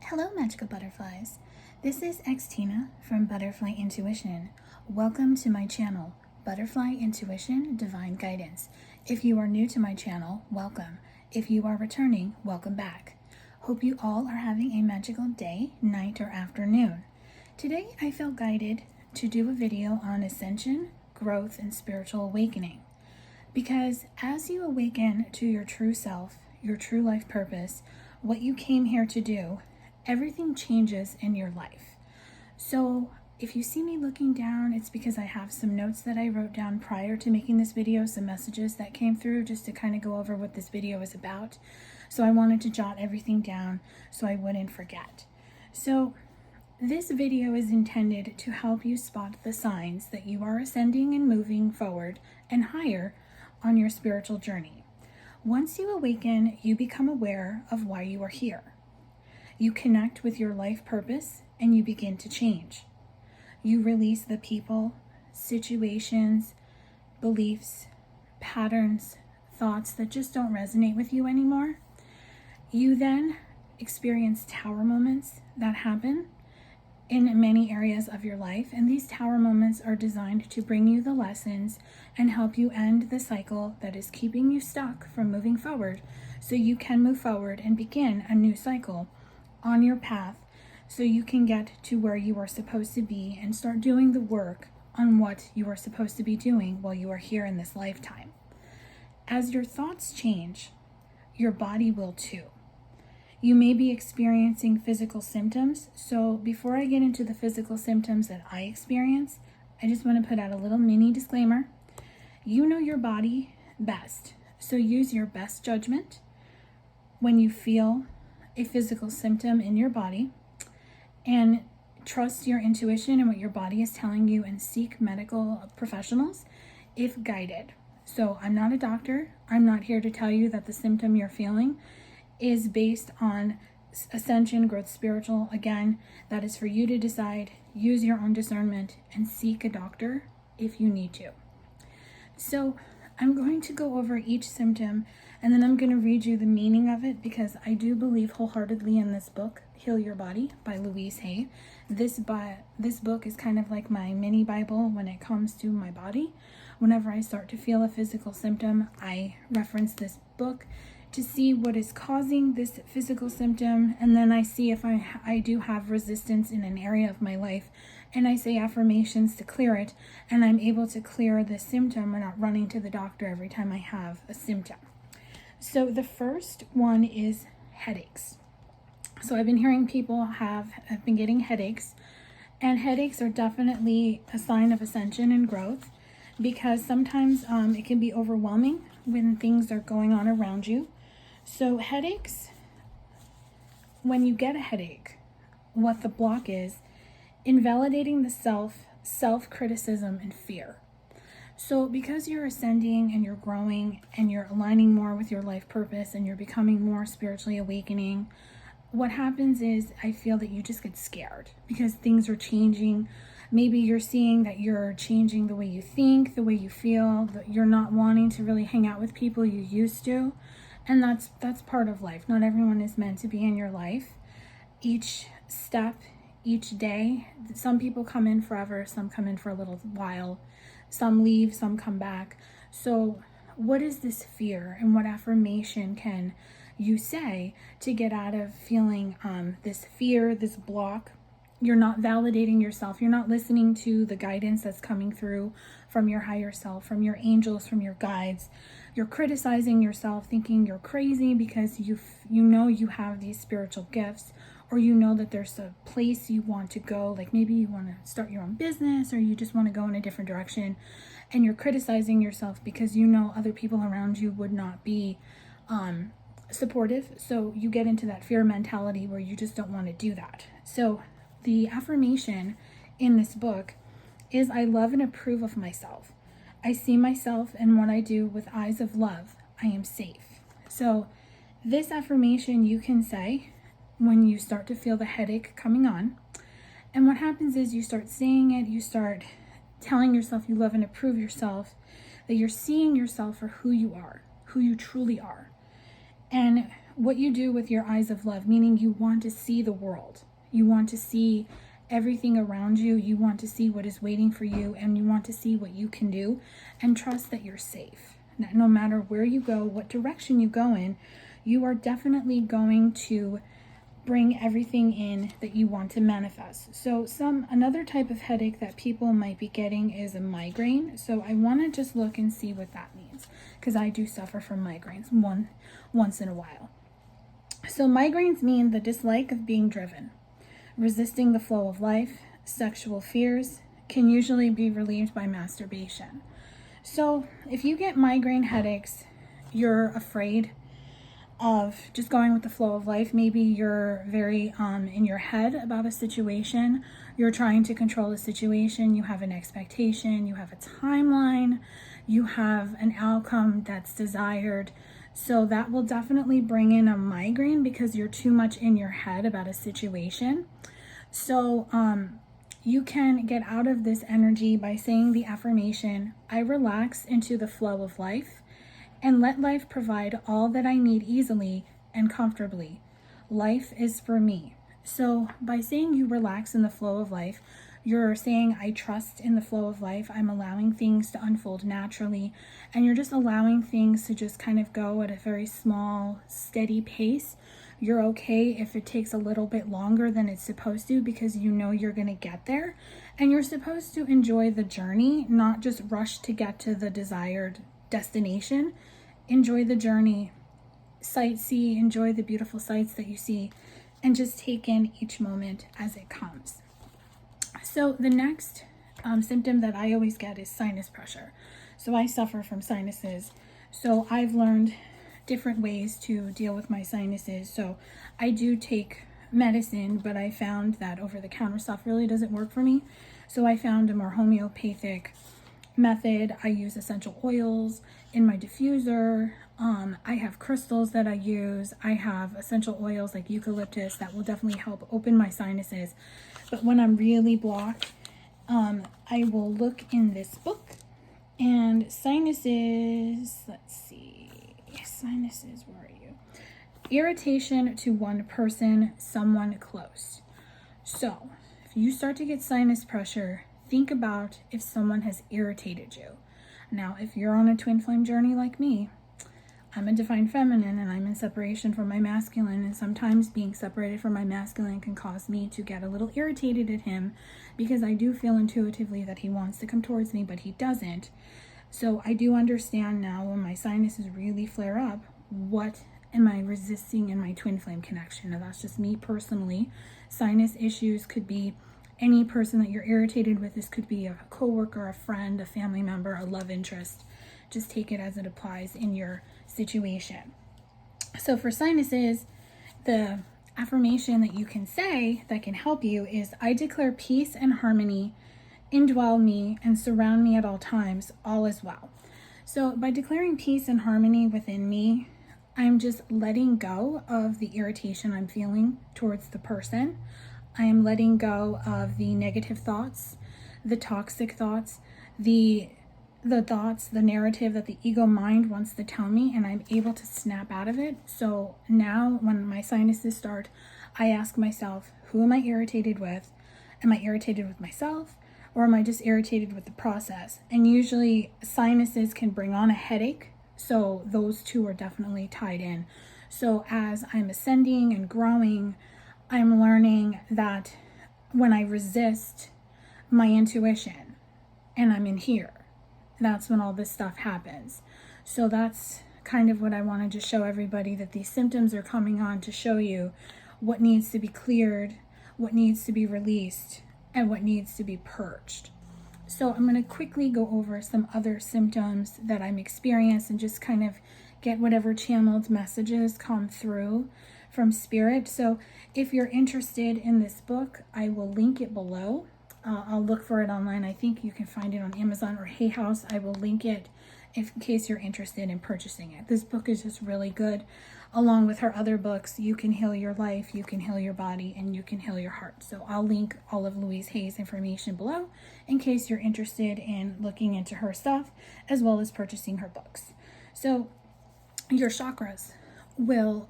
Hello, magical butterflies. This is Xtina from Butterfly Intuition. Welcome to my channel, Butterfly Intuition Divine Guidance. If you are new to my channel, welcome. If you are returning, welcome back. Hope you all are having a magical day, night, or afternoon. Today, I felt guided to do a video on ascension, growth, and spiritual awakening. Because as you awaken to your true self, your true life purpose, what you came here to do, everything changes in your life. So if you see me looking down, it's because I have some notes that I wrote down prior to making this video, some messages that came through just to kind of go over what this video is about. So I wanted to jot everything down so I wouldn't forget. So this video is intended to help you spot the signs that you are ascending and moving forward and higher on your spiritual journey. Once you awaken, you become aware of why you are here. You connect with your life purpose and you begin to change. You release the people, situations, beliefs, patterns, thoughts that just don't resonate with you anymore. You then experience tower moments that happen in many areas of your life, and these tower moments are designed to bring you the lessons and help you end the cycle that is keeping you stuck from moving forward, so you can move forward and begin a new cycle on your path, so you can get to where you are supposed to be and start doing the work on what you are supposed to be doing while you are here in this lifetime. As your thoughts change, your body will too. You may be experiencing physical symptoms. So before I get into the physical symptoms that I experience, I just want to put out a little mini disclaimer. You know your body best. So use your best judgment when you feel a physical symptom in your body, and trust your intuition and what your body is telling you, and seek medical professionals if guided. So I'm not a doctor. I'm not here to tell you that the symptom you're feeling is based on ascension, growth, spiritual. Again, that is for you to decide. Use your own discernment and seek a doctor if you need to. So I'm going to go over each symptom, and then I'm going to read you the meaning of it, because I do believe wholeheartedly in this book, Heal Your Body by Louise Hay. This book is kind of like my mini Bible when it comes to my body. Whenever I start to feel a physical symptom, I reference this book to see what is causing this physical symptom, and then I see if I do have resistance in an area of my life, and I say affirmations to clear it, and I'm able to clear the symptom and not running to the doctor every time I have a symptom. So the first one is headaches. So I've been hearing people have been getting headaches, and headaches are definitely a sign of ascension and growth, because sometimes it can be overwhelming when things are going on around you. So headaches, when you get a headache, what the block is, invalidating the self-criticism, and fear. So because you're ascending and you're growing and you're aligning more with your life purpose and you're becoming more spiritually awakening, what happens is I feel that you just get scared because things are changing. Maybe you're seeing that you're changing the way you think, the way you feel, that you're not wanting to really hang out with people you used to. And that's part of life. Not everyone is meant to be in your life. Each step, each day, some people come in forever, some come in for a little while, some leave, some come back. So what is this fear, and what affirmation can you say to get out of feeling this fear, this block? You're not validating yourself. You're not listening to the guidance that's coming through from your higher self, from your angels, from your guides. You're criticizing yourself, thinking you're crazy because you know you have these spiritual gifts, or you know that there's a place you want to go, like maybe you want to start your own business, or you just want to go in a different direction, and you're criticizing yourself because you know other people around you would not be supportive. So you get into that fear mentality where you just don't want to do that. So the affirmation in this book is, I love and approve of myself. I see myself and what I do with eyes of love. I am safe. So this affirmation you can say when you start to feel the headache coming on. And what happens is you start saying it, you start telling yourself you love and approve yourself, that you're seeing yourself for who you are, who you truly are. And what you do with your eyes of love, meaning you want to see the world. You want to see everything around you. You want to see what is waiting for you, and you want to see what you can do and trust that you're safe. No matter where you go, what direction you go in, you are definitely going to bring everything in that you want to manifest. So another type of headache that people might be getting is a migraine. So I want to just look and see what that means, because I do suffer from migraines once in a while. So migraines mean the dislike of being driven, resisting the flow of life, sexual fears, can usually be relieved by masturbation. So if you get migraine headaches, you're afraid of just going with the flow of life. Maybe you're very in your head about a situation. You're trying to control the situation. You have an expectation. You have a timeline. You have an outcome that's desired. So that will definitely bring in a migraine because you're too much in your head about a situation. So you can get out of this energy by saying the affirmation, I relax into the flow of life and let life provide all that I need easily and comfortably. Life is for me. So by saying you relax in the flow of life, you're saying I trust in the flow of life. I'm allowing things to unfold naturally, and you're just allowing things to just kind of go at a very small, steady pace. You're okay if it takes a little bit longer than it's supposed to, because you know you're going to get there, and you're supposed to enjoy the journey, not just rush to get to the desired destination. Enjoy the journey, sightsee, enjoy the beautiful sights that you see, and just take in each moment as it comes. So the next symptom that I always get is sinus pressure. So I suffer from sinuses. So I've learned different ways to deal with my sinuses. So I do take medicine, but I found that over-the-counter stuff really doesn't work for me. So I found a more homeopathic method. I use essential oils in my diffuser. I have crystals that I use. I have essential oils like eucalyptus that will definitely help open my sinuses. But when I'm really blocked, I will look in this book, and sinuses, let's see, sinuses, where are you? Irritation to one person, someone close. So if you start to get sinus pressure, think about if someone has irritated you. Now, if you're on a twin flame journey like me, I'm a divine feminine and I'm in separation from my masculine, and sometimes being separated from my masculine can cause me to get a little irritated at him, because I do feel intuitively that he wants to come towards me, but he doesn't. So I do understand now when my sinuses really flare up, what am I resisting in my twin flame connection? Now that's just me personally. Sinus issues could be any person that you're irritated with. This could be a coworker, a friend, a family member, a love interest. Just take it as it applies in your situation. So for sinuses, the affirmation that you can say that can help you is, I declare peace and harmony indwell me and surround me at all times, all is well. So by declaring peace and harmony within me, I'm just letting go of the irritation I'm feeling towards the person. I am letting go of the negative thoughts, the toxic thoughts, the thoughts, the narrative that the ego mind wants to tell me, and I'm able to snap out of it. So now when my sinuses start, I ask myself, who am I irritated with? Am I irritated with myself, or am I just irritated with the process? And usually sinuses can bring on a headache, so those two are definitely tied in. So as I'm ascending and growing, I'm learning that when I resist my intuition and I'm in here, that's when all this stuff happens. So that's kind of what I want to just show everybody, that these symptoms are coming on to show you what needs to be cleared, what needs to be released, and what needs to be purged. So I'm going to quickly go over some other symptoms that I'm experiencing and just kind of get whatever channeled messages come through from spirit. So if you're interested in this book, I will link it below. I'll look for it online. I think you can find it on Amazon or Hay House. I will link it in case you're interested in purchasing it. This book is just really good. Along with her other books, You Can Heal Your Life, You Can Heal Your Body, and You Can Heal Your Heart. So I'll link all of Louise Hay's information below in case you're interested in looking into her stuff as well as purchasing her books. So your chakras. will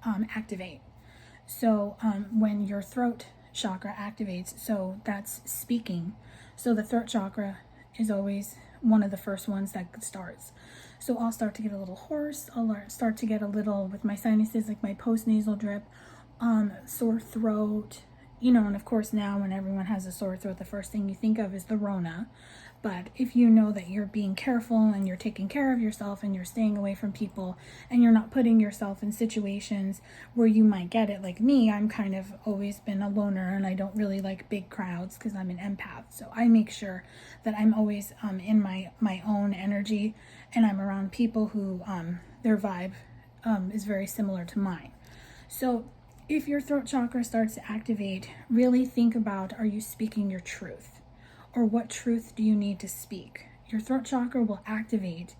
activate. So when your throat chakra activates, so that's speaking. So the throat chakra is always one of the first ones that starts. So I'll start to get a little hoarse. I'll start to get a little, with my sinuses, like my post-nasal drip, sore throat, and of course now when everyone has a sore throat, the first thing you think of is the Rona. But if you know that you're being careful and you're taking care of yourself and you're staying away from people and you're not putting yourself in situations where you might get it, like me, I'm kind of always been a loner and I don't really like big crowds because I'm an empath. So I make sure that I'm always in my own energy and I'm around people who their vibe is very similar to mine. So if your throat chakra starts to activate, really think about, are you speaking your truth? Or what truth do you need to speak? Your throat chakra will activate,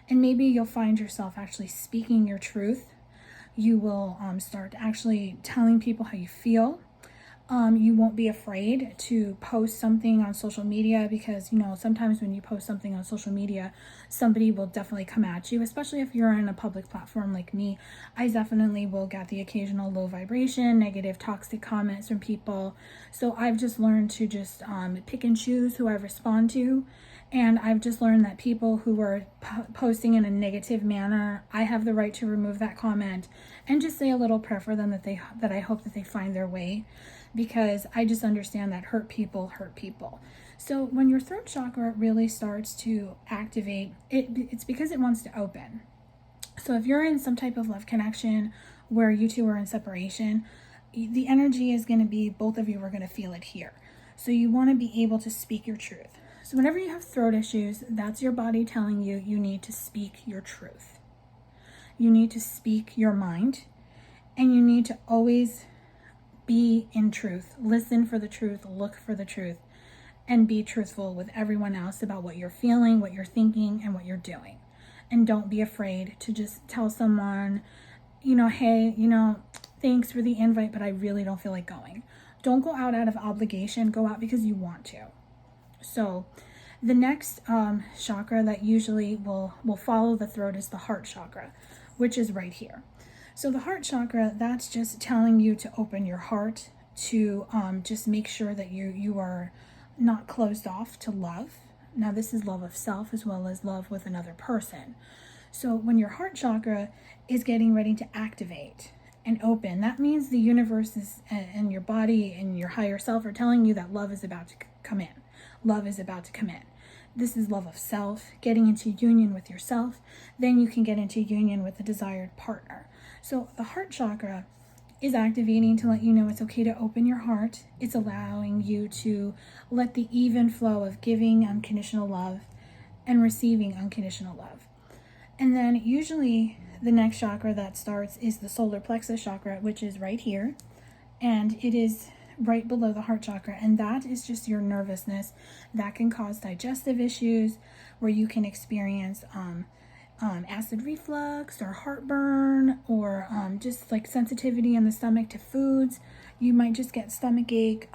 and maybe you'll find yourself actually speaking your truth. You will start actually telling people how you feel. You won't be afraid to post something on social media because, sometimes when you post something on social media, somebody will definitely come at you, especially if you're on a public platform like me. I definitely will get the occasional low vibration, negative, toxic comments from people. So I've just learned to just pick and choose who I respond to. And I've just learned that people who are posting in a negative manner, I have the right to remove that comment and just say a little prayer for them that I hope that they find their way, because I just understand that hurt people hurt people. So when your throat chakra really starts to activate, it's because it wants to open. So if you're in some type of love connection where you two are in separation, the energy is going to be, both of you are going to feel it here. So you want to be able to speak your truth. So whenever you have throat issues, that's your body telling you you need to speak your truth. You need to speak your mind, and you need to always be in truth. Listen for the truth, look for the truth, and be truthful with everyone else about what you're feeling, what you're thinking, and what you're doing. And don't be afraid to just tell someone, hey, thanks for the invite, but I really don't feel like going. Don't go out of obligation. Go out because you want to. So the next chakra that usually will follow the throat is the heart chakra, which is right here. So the heart chakra, that's just telling you to open your heart, to just make sure that you are not closed off to love. Now this is love of self as well as love with another person. So when your heart chakra is getting ready to activate and open, that means the universe is, and your body and your higher self are telling you that love is about to come in. Love is about to come in. This is love of self, getting into union with yourself. Then you can get into union with the desired partner. So the heart chakra is activating to let you know it's okay to open your heart. It's allowing you to let the even flow of giving unconditional love and receiving unconditional love. And then usually the next chakra that starts is the solar plexus chakra, which is right here. And it is right below the heart chakra, and that is just your nervousness that can cause digestive issues, where you can experience acid reflux or heartburn, or just like sensitivity in the stomach to foods. You might just get stomach ache,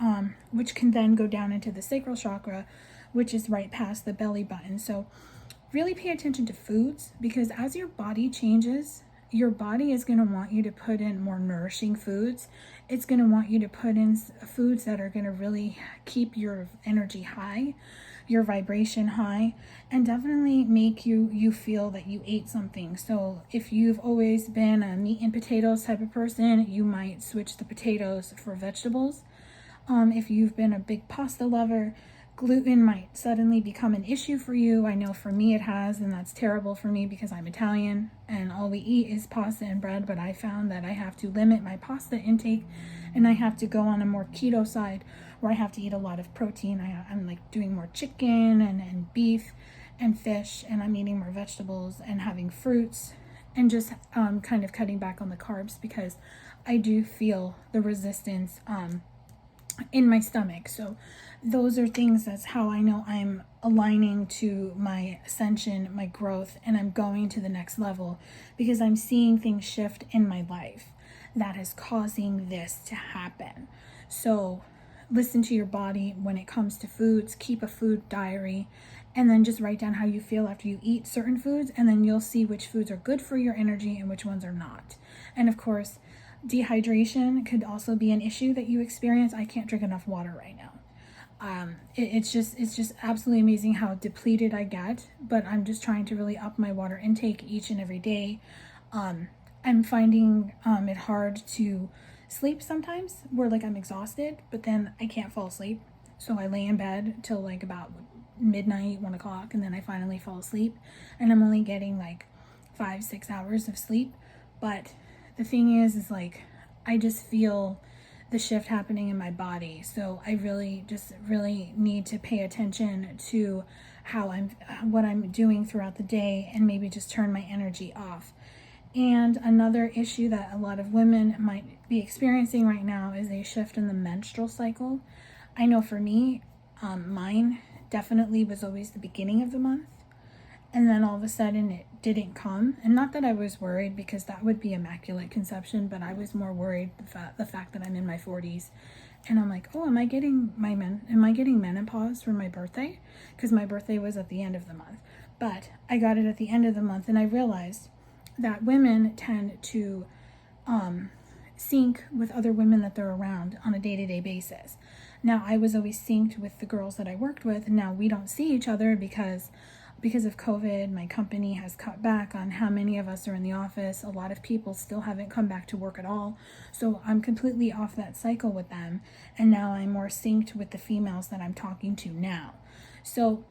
which can then go down into the sacral chakra, which is right past the belly button. So really pay attention to foods, because as your body changes, your body is going to want you to put in more nourishing foods. It's going to want you to put in foods that are going to really keep your energy high, your vibration high, and definitely make you feel that you ate something. So if you've always been a meat and potatoes type of person, you might switch the potatoes for vegetables. If you've been a big pasta lover, gluten might suddenly become an issue for you. I know for me it has, and that's terrible for me because I'm Italian and all we eat is pasta and bread, but I found that I have to limit my pasta intake and I have to go on a more keto side where I have to eat a lot of protein. I'm like doing more chicken and beef and fish, and I'm eating more vegetables and having fruits, and just kind of cutting back on the carbs because I do feel the resistance in my stomach. So those are things, that's how I know I'm aligning to my ascension, my growth, and I'm going to the next level, because I'm seeing things shift in my life that is causing this to happen. So listen to your body when it comes to foods, keep a food diary, and then just write down how you feel after you eat certain foods, and then you'll see which foods are good for your energy and which ones are not. And of course, dehydration could also be an issue that you experience. I can't drink enough water right now. It's just absolutely amazing how depleted I get, but I'm just trying to really up my water intake each and every day. I'm finding it hard to sleep sometimes, where like I'm exhausted, but then I can't fall asleep. So I lay in bed till like about midnight, 1 o'clock, and then I finally fall asleep, and I'm only getting like 5-6 hours of sleep. But the thing is like I just feel the shift happening in my body. So I really need to pay attention to what I'm doing throughout the day, and maybe just turn my energy off. And another issue that a lot of women might be experiencing right now is a shift in the menstrual cycle. I know for me, mine definitely was always the beginning of the month, and then all of a sudden it didn't come. And not that I was worried, because that would be immaculate conception, but I was more worried the fact that I'm in my 40s, and I'm like, oh, am I getting menopause for my birthday? Because my birthday was at the end of the month, but I got it at the end of the month, and I realized that women tend to sync with other women that they're around on a day-to-day basis. Now, I was always synced with the girls that I worked with, and now we don't see each other because of COVID. My company has cut back on how many of us are in the office. A lot of people still haven't come back to work at all. So I'm completely off that cycle with them, and now I'm more synced with the females that I'm talking to now. So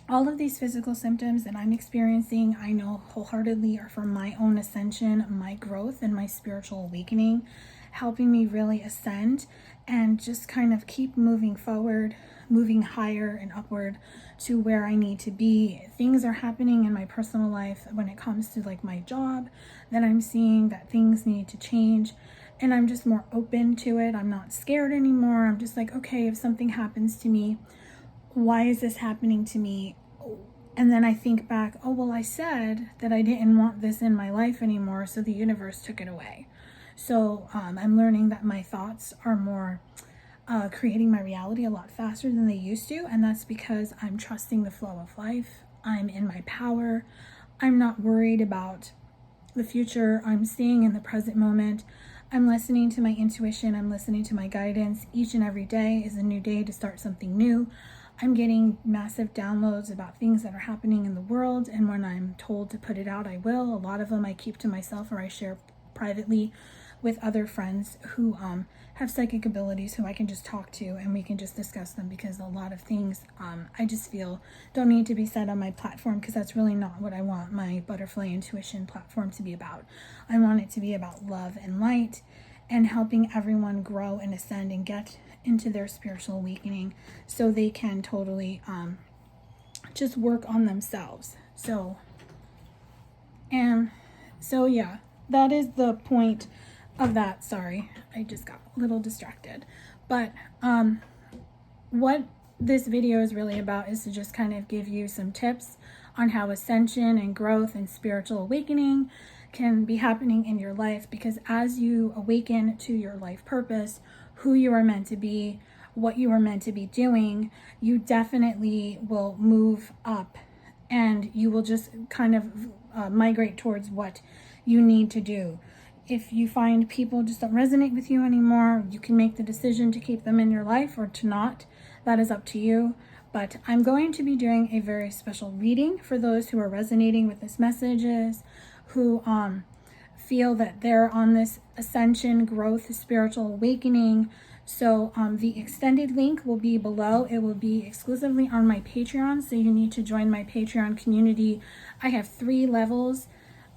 all of these physical symptoms that I'm experiencing, I know wholeheartedly are from my own ascension, my growth, and my spiritual awakening, helping me really ascend and just kind of keep moving forward, moving higher and upward to where I need to be. Things are happening in my personal life when it comes to like my job that I'm seeing that things need to change, and I'm just more open to it. I'm not scared anymore. I'm just like, okay, if something happens to me, why is this happening to me? And then I think back, oh, well, I said that I didn't want this in my life anymore, so the universe took it away. So I'm learning that my thoughts are more creating my reality a lot faster than they used to, and that's because I'm trusting the flow of life. I'm in my power. I'm not worried about the future. I'm staying in the present moment. I'm listening to my intuition. I'm listening to my guidance. Each and every day is a new day to start something new. I'm getting massive downloads about things that are happening in the world, and when I'm told to put it out, I will. A lot of them I keep to myself, or I share privately with other friends who have psychic abilities, who I can just talk to, and we can just discuss them, because a lot of things I just feel don't need to be said on my platform, because that's really not what I want my Butterfly Intuition platform to be about. I want it to be about love and light, and helping everyone grow and ascend and get into their spiritual awakening, so they can totally just work on themselves. So yeah, that is the point of that. Sorry, I just got a little distracted. But what this video is really about is to just kind of give you some tips on how ascension and growth and spiritual awakening can be happening in your life, because as you awaken to your life purpose, who you are meant to be, what you are meant to be doing, you definitely will move up, and you will just kind of migrate towards what you need to do. If you find people just don't resonate with you anymore, you can make the decision to keep them in your life or to not. That is up to you. But I'm going to be doing a very special reading for those who are resonating with this messages, who feel that they're on this ascension, growth, spiritual awakening. So the extended link will be below. It will be exclusively on my Patreon, so you need to join my Patreon community. I have 3 levels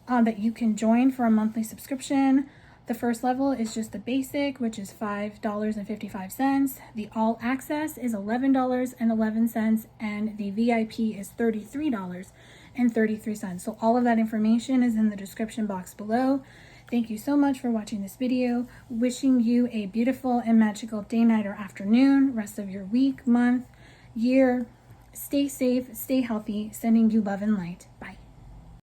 that you can join for a monthly subscription. The first level is just the basic, which is $5.55. The all access is $11.11, and the VIP is $33.33. So all of that information is in the description box below. Thank you so much for watching this video. Wishing you a beautiful and magical day, night, or afternoon, rest of your week, month, year. Stay safe, stay healthy, sending you love and light. Bye.